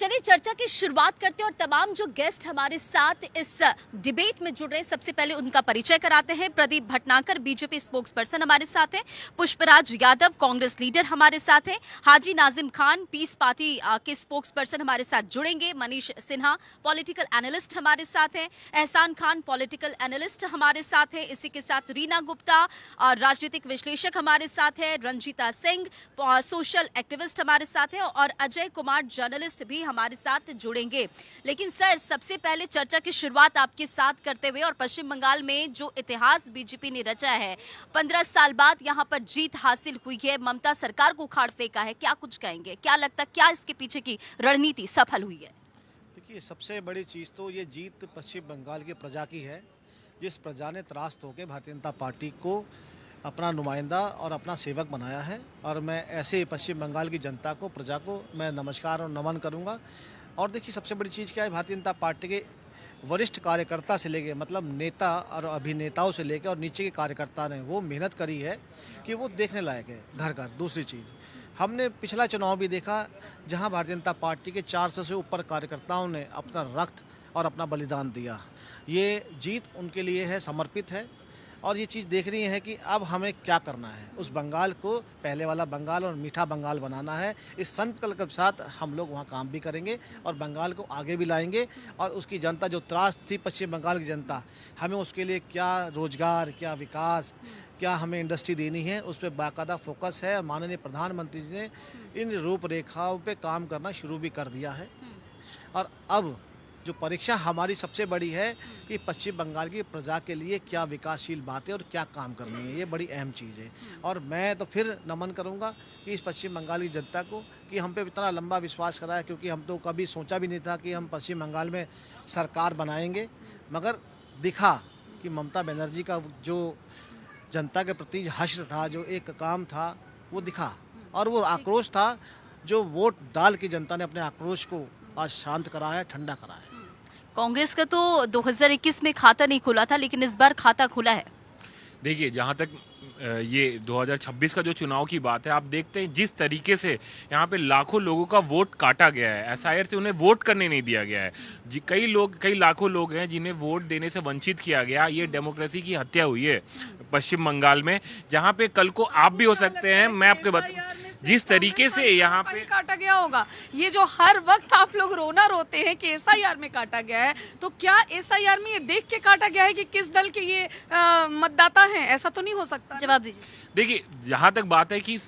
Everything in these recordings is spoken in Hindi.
चलिए चर्चा की शुरुआत करते हैं और तमाम जो गेस्ट हमारे साथ इस डिबेट में जुड़ रहे हैं सबसे पहले उनका परिचय कराते हैं। Pradeep Bhatnagar BJP spokes person हमारे साथ हैं। पुष्पराज यादव कांग्रेस लीडर हमारे साथ हैं। हाजी नाजिम खान पीस पार्टी के स्पोक्स पर्सन हमारे साथ जुड़ेंगे। मनीष सिन्हा पॉलिटिकल एनालिस्ट हमारे साथ हैं। एहसान खान पॉलिटिकल एनालिस्ट हमारे साथ हैं। इसी के साथ रीना गुप्ता राजनीतिक विश्लेषक हमारे साथ है। रंजीता सिंह सोशल एक्टिविस्ट हमारे साथ हैं और अजय कुमार जर्नलिस्ट भी हमारे साथ जुड़ेंगे। लेकिन सर सबसे पहले चर्चा की शुरुआत आपके साथ करते हुए और पश्चिम बंगाल में जो इतिहास बीजेपी ने रचा है, 15 साल बाद यहां पर जीत हासिल हुई है, ममता सरकार को उखाड़ फेंका है, क्या कुछ कहेंगे? क्या लगता क्या इसके पीछे की रणनीति सफल हुई है? देखिए, सबसे बड़ी चीज़ तो ये जीत पश्चिम बंगाल की प्रजा की है, जिस प्रजा ने त्रास्त होकर भारतीय जनता पार्टी को अपना नुमाइंदा और अपना सेवक बनाया है। और मैं ऐसे पश्चिम बंगाल की जनता को, प्रजा को मैं नमस्कार और नमन करूंगा। और देखिए, सबसे बड़ी चीज़ क्या है, भारतीय जनता पार्टी के वरिष्ठ कार्यकर्ता से लेके, मतलब नेता और अभिनेताओं से लेके और नीचे के कार्यकर्ता ने वो मेहनत करी है कि वो देखने लायक है घर घर। दूसरी चीज़, हमने पिछला चुनाव भी देखा जहां भारतीय जनता पार्टी के 400 से ऊपर कार्यकर्ताओं ने अपना रक्त और अपना बलिदान दिया। ये जीत उनके लिए है, समर्पित है। और ये चीज़ देख रही है कि अब हमें क्या करना है, उस बंगाल को पहले वाला बंगाल और मीठा बंगाल बनाना है। इस संकल्प के साथ हम लोग वहाँ काम भी करेंगे और बंगाल को आगे भी लाएंगे। और उसकी जनता जो त्रास थी, पश्चिम बंगाल की जनता, हमें उसके लिए क्या रोजगार, क्या विकास, क्या हमें इंडस्ट्री देनी है, उस पर बाकायदा फोकस है। माननीय प्रधानमंत्री जी ने इन रूपरेखाओं पे काम करना शुरू भी कर दिया है। और अब जो परीक्षा हमारी सबसे बड़ी है कि पश्चिम बंगाल की प्रजा के लिए क्या विकासशील बातें और क्या काम करनी है, ये बड़ी अहम चीज़ है। और मैं तो फिर नमन करूंगा कि इस पश्चिम बंगाल की जनता को कि हम पे इतना लंबा विश्वास करा है, क्योंकि हम तो कभी सोचा भी नहीं था कि हम पश्चिम बंगाल में सरकार बनाएंगे। मगर दिखा कि ममता बनर्जी का जो जनता के प्रति हश्र था, जो एक काम था, वो दिखा। और वो आक्रोश था जो वोट डाल के जनता ने अपने आक्रोश को आज शांत करा है, ठंडा करा है। कांग्रेस का तो 2021 में खाता नहीं खुला था, लेकिन इस बार खाता खुला है। देखिए, जहाँ तक ये 2026 का जो चुनाव की बात है, आप देखते हैं जिस तरीके से यहाँ पे लाखों लोगों का वोट काटा गया है, एसआईआर से उन्हें वोट करने नहीं दिया गया है। कई लाखों लोग हैं जिन्हें वोट देने से वंचित किया गया। ये डेमोक्रेसी की हत्या हुई है पश्चिम बंगाल में, जहाँ पे कल को आप भी हो सकते हैं। मैं आपके जिस तरीके से यहाँ पे काटा गया होगा, ये जो हर वक्त आप लोग रोना रोते हैं कि एसआईआर में काटा गया है, तो क्या एसआईआर में ये देख के काटा गया है कि किस दल के ये मतदाता हैं? ऐसा तो नहीं हो सकता। जवाब दीजिए। देखिए, जहाँ तक बात है कि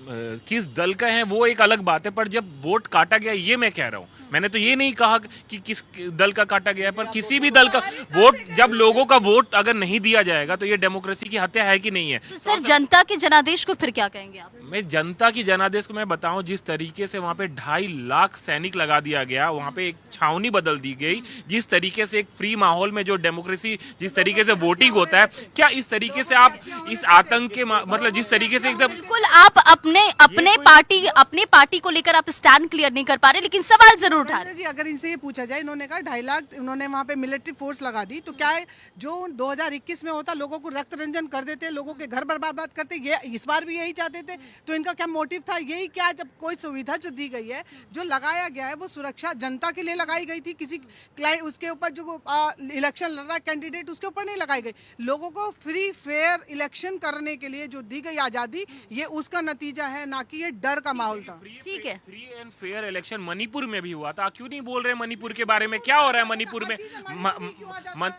किस दल का है वो एक अलग बात है, पर जब वोट काटा गया, ये मैं कह रहा हूँ, मैंने तो ये नहीं कहा कि किस दल का काटा गया है, पर किसी भी दल का वोट, जब लोगों का वोट अगर नहीं दिया जाएगा तो ये डेमोक्रेसी की हत्या है कि नहीं है? तो सर जनता के जनादेश को फिर क्या कहेंगे आप? मैं जनता की जनादेश को मैं बताऊं, जिस तरीके से वहाँ पे 2.5 लाख सैनिक लगा दिया गया, वहाँ पे एक छावनी बदल दी गई, जिस तरीके से एक फ्री माहौल में जो डेमोक्रेसी, जिस तरीके से वोटिंग होता है, क्या इस तरीके से आप इस आतंक के मतलब जिस तरीके से एकदम बिल्कुल आप अपने पार्टी को लेकर आप स्टैंड क्लियर नहीं कर पा रहे, लेकिन सवाल जरूर उठा रहे। जी, अगर इनसे ये पूछा जाए, इन्होंने कहा 2.5 लाख उन्होंने वहाँ पे मिलिट्री फोर्स लगा दी, तो क्या है जो 2021 में होता, लोगों को रक्त रंजन कर देते, लोगों के घर बर्बाद करते, ये इस बार भी यही चाहते थे। तो इनका क्या मोटिव था? यही क्या, जब कोई सुविधा जो दी गई है, जो लगाया गया है, वो सुरक्षा जनता के लिए लगाई गई थी, किसी उसके ऊपर जो इलेक्शन लड़ रहा कैंडिडेट उसके ऊपर नहीं लगाई गई। लोगों को फ्री फेयर इलेक्शन करने के लिए जो दी गई आजादी, ये उसका नतीजा है, ना कि ये डर का माहौल था। ठीक है, free and fair election Manipur में भी हुआ था। क्यों नहीं बोल रहे मणिपुर के बारे में? क्या हो रहा है मणिपुर में?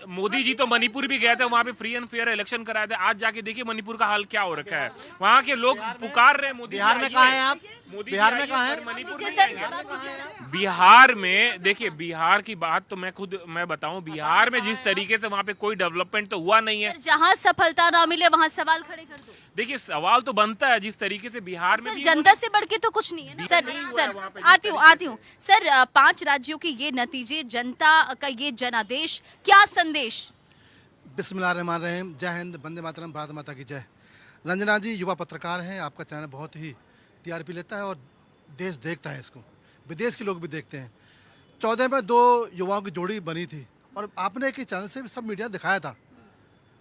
मोदी जी तो मणिपुर भी गए थे, वहाँ पे फ्री एंड फेयर इलेक्शन कराए थे। आज जाके देखिए मणिपुर का हाल क्या हो रखा है। वहाँ के लोग पुकार रहे हैं मोदी। बिहार में कहाँ हैं आप? बिहार में कहाँ हैं? बिहार में देखिए, बिहार की बात तो मैं बताऊं, बिहार में जिस तरीके से वहाँ पे कोई डेवलपमेंट तो हुआ नहीं है। जहाँ सफलता ना मिले वहाँ सवाल खड़े कर दो। देखिए, सवाल तो बनता है जिस तरीके से बिहार में भी जनता से बढ़ के तो कुछ नहीं है ना। सर आती हूँ सर, 5 राज्यों के ये नतीजे, जनता का ये जनादेश, क्या संदेश? बिस्मिल्लाहिर्रहमानिर्रहीम। जय हिंद, वंदे मातरम, भारत माता की जय। रंजना जी युवा पत्रकार हैं, आपका चैनल बहुत ही टीआरपी लेता है और देश देखता है इसको, विदेश के लोग भी देखते हैं। 14 में 2 युवाओं की जोड़ी बनी थी और आपने एक चैनल से सब मीडिया दिखाया था।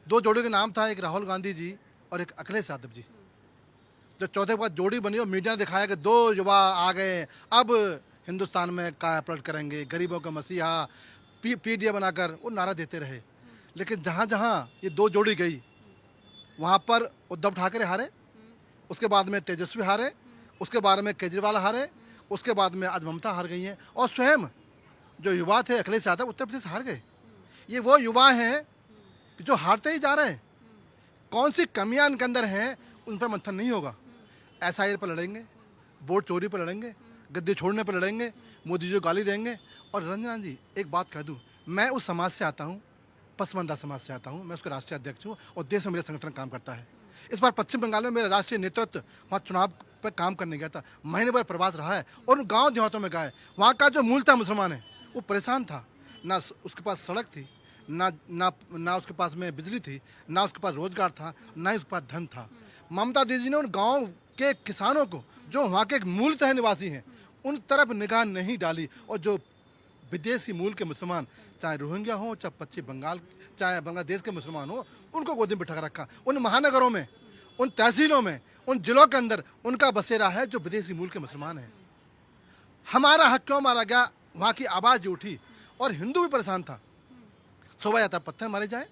2 जोड़ियों के नाम था, एक राहुल गांधी जी और एक अखिलेश यादव जी। जो 14 के बाद जोड़ी बनी और मीडिया ने दिखाया कि 2 युवा आ गए, अब हिंदुस्तान में काया पलट करेंगे, गरीबों का मसीहा, पीडीए बनाकर वो नारा देते रहे। लेकिन जहाँ जहाँ ये दो जोड़ी गई वहाँ पर उद्धव ठाकरे हारे, उसके बाद में तेजस्वी हारे, उसके बाद में केजरीवाल हारे, उसके बाद में आज ममता हार गई हैं, और स्वयं जो युवा थे अखिलेश यादव उत्तर प्रदेश हार गए। ये वो युवा हैं कि जो हारते ही जा रहे हैं। कौन सी कमियां इनके अंदर हैं उन पर मंथन नहीं होगा। एसआईआर पर लड़ेंगे, वोट चोरी पर लड़ेंगे, गद्दी छोड़ने पर लड़ेंगे, मोदी जी को गाली देंगे। और रंजना जी एक बात कह दूं, मैं उस समाज से आता हूं, पसमंदा समाज से आता हूं, मैं उसका राष्ट्रीय अध्यक्ष हूं और देश में मेरा संगठन काम करता है। इस बार पश्चिम बंगाल में मेरा राष्ट्रीय नेतृत्व वहाँ चुनाव पर काम करने गया था, महीने भर प्रवास रहा है और गाँव देहातों में गए। वहाँ का जो मूल था मुसलमान है वो परेशान था, ना उसके पास सड़क थी, ना उसके पास में बिजली थी, ना उसके पास रोजगार था, ना ही उसके पास धन था। ममता दीदी ने उन गांव के किसानों को जो वहाँ के मूलतः निवासी हैं उन तरफ निगाह नहीं डाली, और जो विदेशी मूल के मुसलमान, चाहे रोहिंग्या हो, चाहे पश्चिम बंगाल, चाहे बांग्लादेश के मुसलमान हो, उनको गोदी में बिठा रखा। उन महानगरों में, उन तहसीलों में, उन जिलों के अंदर उनका बसेरा है जो विदेशी मूल के मुसलमान हैं। हमारा हक क्यों मारा गया, वहाँ की आवाज़ उठी और हिंदू भी परेशान था। शोभा यात्रा पत्थर मारे जाए,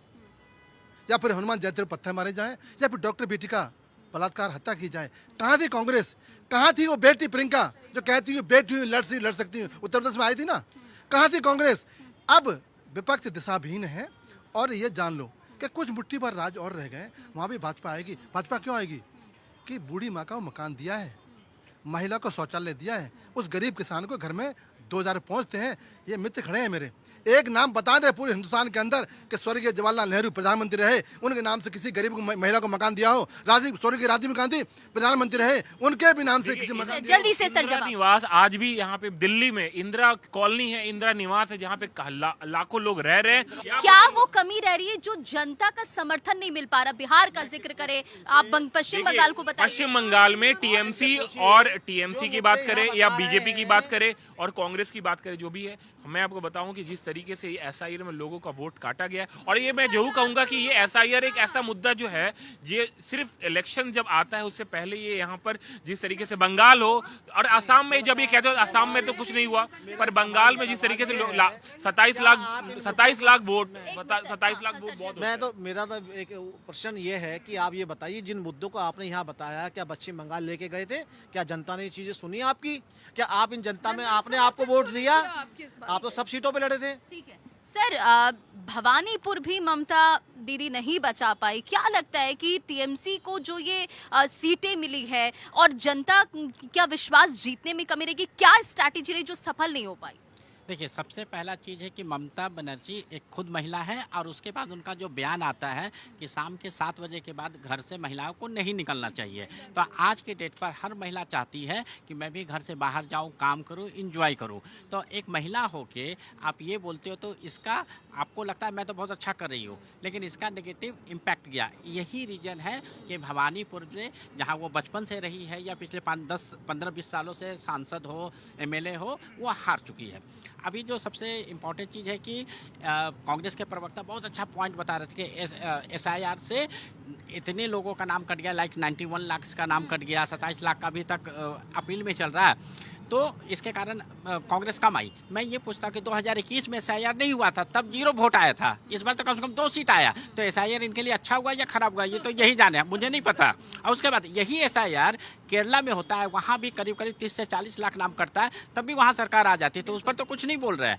या फिर हनुमान जयंती पर पत्थर मारे जाए, या फिर डॉक्टर बेटी का बलात्कार हत्या की जाए। कहाँ थी कांग्रेस, कहाँ थी वो बेटी प्रियंका जो कहती है बेटी हुई लड़ सकती हूँ, उत्तर प्रदेश में आई थी ना, कहाँ थी कांग्रेस। अब विपक्ष दिशाहीन है और ये जान लो कि कुछ मुट्ठी भर राज और रह गए, वहाँ भी भाजपा आएगी। भाजपा क्यों आएगी कि बूढ़ी माँ का वो मकान दिया है, महिला को शौचालय दिया है, उस गरीब किसान को घर में 2000 पहुँचते हैं। ये मित्र खड़े हैं मेरे, एक नाम बता दे पूरे हिंदुस्तान के अंदर कि स्वर्गीय जवाहरलाल नेहरू प्रधानमंत्री रहे, उनके नाम से किसी गरीब को महिला को मकान दिया हो। स्वर्गीय राजीव गांधी प्रधानमंत्री रहे, उनके भी नाम से किसी मकान दिया हो। जल्दी से सर इंदिरा जवाब। निवास आज भी यहाँ पे दिल्ली में इंदिरा कॉलोनी है, इंदिरा निवास है, जहाँ पे लाखों लोग रह रहे हैं। क्या वो कमी रह रही है जो जनता का समर्थन नहीं मिल पा रहा? बिहार का जिक्र करें आप, पश्चिम बंगाल को बताइए। पश्चिम बंगाल में टीएमसी की बात करें या बीजेपी की बात करें और कांग्रेस की बात करें, जो भी है, मैं आपको बताऊं कि जिस तरीके से एसआईआर में लोगों का वोट काटा गया है, और ये मैं जरूर कहूंगा कि ये एसआईआर एक ऐसा मुद्दा जो है, ये सिर्फ इलेक्शन जब आता है उससे पहले ये यहाँ पर जिस तरीके से बंगाल हो और असम में, जब ये कहते हो असम में तो कुछ नहीं हुआ, पर बंगाल में जिस तरीके से 27 लाख वोट बहुत। मैं तो मेरा तो एक प्रश्न ये है कि आप ये बताइए, जिन मुद्दों को आपने यहाँ बताया, क्या पश्चिम बंगाल लेके गए थे? क्या जनता ने ये चीजें सुनी आपकी? क्या आप इन जनता में आपने आपको वोट दिया? आप तो सब सीटों पे लड़े थे। ठीक है सर, भवानीपुर भी ममता दीदी नहीं बचा पाई। क्या लगता है कि टीएमसी को जो ये सीटें मिली है और जनता क्या विश्वास जीतने में कमी रहेगी? क्या स्ट्रैटेजी रही जो सफल नहीं हो पाई? देखिए, सबसे पहला चीज़ है कि ममता बनर्जी एक खुद महिला है, और उसके बाद उनका जो बयान आता है कि शाम के 7 बजे के बाद घर से महिलाओं को नहीं निकलना चाहिए। तो आज के डेट पर हर महिला चाहती है कि मैं भी घर से बाहर जाऊं, काम करूं, इंजॉय करूं। तो एक महिला होके आप ये बोलते हो तो इसका आपको लगता है मैं तो बहुत अच्छा कर रही हूँ, लेकिन इसका नेगेटिव इम्पैक्ट गया। यही रीज़न है कि भवानीपुर में जहाँ वो बचपन से रही है या पिछले 15-20 सालों से सांसद हो, एमएलए हो, वो हार चुकी है। अभी जो सबसे इम्पॉर्टेंट चीज़ है कि कांग्रेस के प्रवक्ता बहुत अच्छा पॉइंट बता रहे थे कि एसआईआर से इतने लोगों का नाम कट गया, लाइक 91 लाख का नाम कट गया, 27 लाख का अभी तक अपील में चल रहा है। तो इसके कारण कांग्रेस कम आई। मैं ये पूछता कि 2021 में एसआईआर नहीं हुआ था, तब 0 वोट आया था, इस बार तो कम से कम 2 सीट आया। तो एसआईआर इनके लिए अच्छा हुआ या खराब हुआ, ये तो यही जाने, मुझे नहीं पता। और उसके बाद यही एसआईआर केरला में होता है, वहाँ भी करीब 30 से 40 लाख नाम कटता है, तब भी वहाँ सरकार आ जाती है, तो उस पर तो कुछ नहीं बोल रहे हैं।